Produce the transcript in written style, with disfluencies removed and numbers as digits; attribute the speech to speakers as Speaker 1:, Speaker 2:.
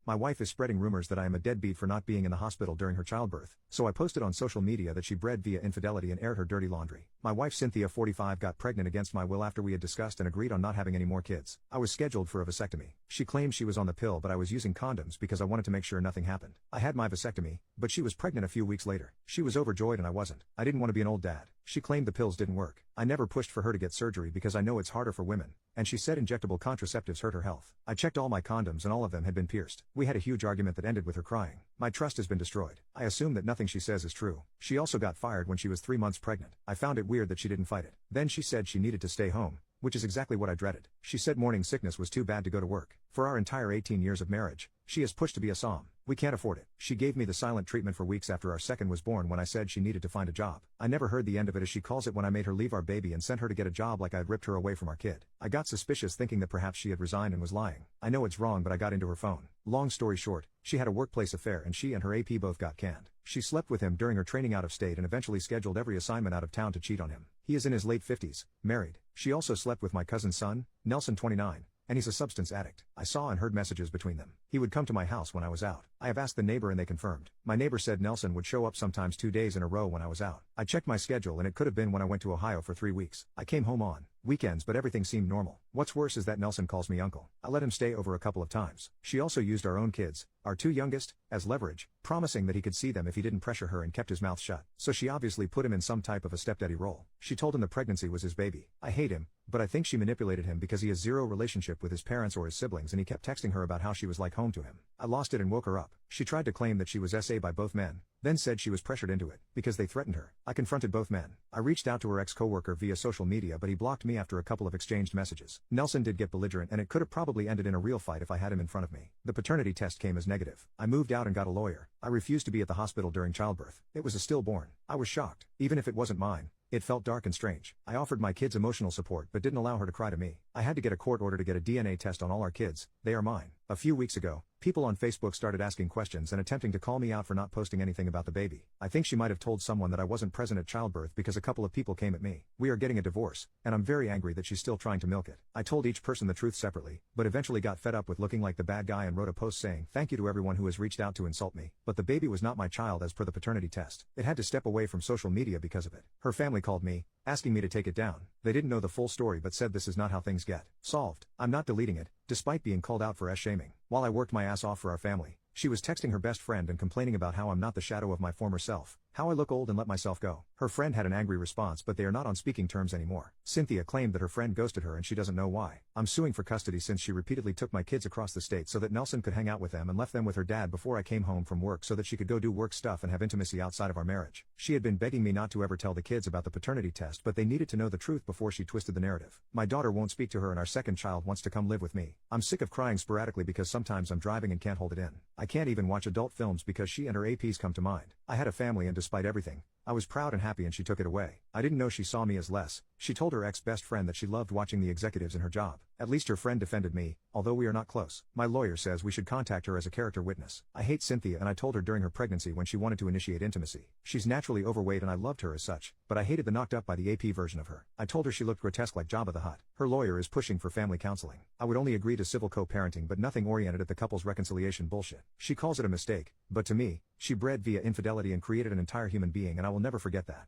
Speaker 1: My wife is spreading rumors that I am a deadbeat for not being in the hospital during her childbirth, so I posted on social media that she bred via infidelity and aired her dirty laundry. My wife Cynthia, 45, got pregnant against my will after we had discussed and agreed on not having any more kids. I was scheduled for a vasectomy. She claimed she was on the pill, but I was using condoms because I wanted to make sure nothing happened. I had my vasectomy, but she was pregnant a few weeks later. She was overjoyed and I wasn't. I didn't want to be an old dad. She claimed the pills didn't work. I never pushed for her to get surgery because I know it's harder for women, and she said injectable contraceptives hurt her health. I checked all my condoms and all of them had been pierced. We had a huge argument that ended with her crying. My trust has been destroyed. I assume that nothing she says is true. She also got fired when she was 3 months pregnant. I found it weird that she didn't fight it. Then she said she needed to stay home, which is exactly what I dreaded. She said morning sickness was too bad to go to work. For our entire 18 years of marriage, she has pushed to be a som. We can't afford it. She gave me the silent treatment for weeks after our second was born when I said she needed to find a job. I never heard the end of it, as she calls it, when I made her leave our baby and sent her to get a job like I'd ripped her away from our kid. I got suspicious, thinking that perhaps she had resigned and was lying. I know it's wrong, but I got into her phone. Long story short, she had a workplace affair and she and her AP both got canned. She slept with him during her training out of state and eventually scheduled every assignment out of town to cheat on him. He is in his late 50s, married. She also slept with my cousin's son, Nelson, 29. And he's a substance addict. I saw and heard messages between them. He would come to my house when I was out. I have asked the neighbor and they confirmed. My neighbor said Nelson would show up sometimes 2 days in a row when I was out. I checked my schedule and it could have been when I went to Ohio for 3 weeks. I came home on weekends, but everything seemed normal. What's worse is that Nelson calls me uncle. I let him stay over a couple of times. She also used our own kids, our 2 youngest, as leverage, promising that he could see them if he didn't pressure her, and kept his mouth shut. So she obviously put him in some type of a stepdaddy role. She told him the pregnancy was his baby. I hate him, but I think she manipulated him because he has zero relationship with his parents or his siblings, and he kept texting her about how she was like home to him. I lost it and woke her up. She tried to claim that she was SA by both men, then said she was pressured into it because they threatened her. I confronted both men. I reached out to her ex-coworker via social media, but he blocked me after a couple of exchanged messages. Nelson did get belligerent, and it could have probably ended in a real fight if I had him in front of me. The paternity test came as negative. I moved out and got a lawyer. I refused to be at the hospital during childbirth. It was a stillborn. I was shocked. Even if it wasn't mine, it felt dark and strange. I offered my kids emotional support but didn't allow her to cry to me. I had to get a court order to get a DNA test on all our kids. They are mine. A few weeks ago, people on Facebook started asking questions and attempting to call me out for not posting anything about the baby. I think she might have told someone that I wasn't present at childbirth because a couple of people came at me. We are getting a divorce, and I'm very angry that she's still trying to milk it. I told each person the truth separately, but eventually got fed up with looking like the bad guy and wrote a post saying thank you to everyone who has reached out to insult me. But the baby was not my child as per the paternity test. It had to step away from social media because of it. Her family called me, asking me to take it down. They didn't know the full story but said this is not how things get solved. I'm not deleting it, despite being called out for shaming. While I worked my ass off for our family, she was texting her best friend and complaining about how I'm not the shadow of my former self, how I look old and let myself go. Her friend had an angry response, but they are not on speaking terms anymore. Cynthia claimed that her friend ghosted her and she doesn't know why. I'm suing for custody since she repeatedly took my kids across the state so that Nelson could hang out with them and left them with her dad before I came home from work so that she could go do work stuff and have intimacy outside of our marriage. She had been begging me not to ever tell the kids about the paternity test, but they needed to know the truth before she twisted the narrative. My daughter won't speak to her and our second child wants to come live with me. I'm sick of crying sporadically because sometimes I'm driving and can't hold it in. I can't even watch adult films because she and her APs come to mind. I had a family and despite everything, I was proud and happy and she took it away. I didn't know she saw me as less. She told her ex-best friend that she loved watching the executives in her job. At least her friend defended me, although we are not close. My lawyer says we should contact her as a character witness. I hate Cynthia and I told her during her pregnancy when she wanted to initiate intimacy. She's naturally overweight and I loved her as such, but I hated the knocked up by the AP version of her. I told her she looked grotesque like Jabba the Hutt. Her lawyer is pushing for family counseling. I would only agree to civil co-parenting but nothing oriented at the couple's reconciliation bullshit. She calls it a mistake, but to me, she bred via infidelity and created an entire human being and I will never forget that.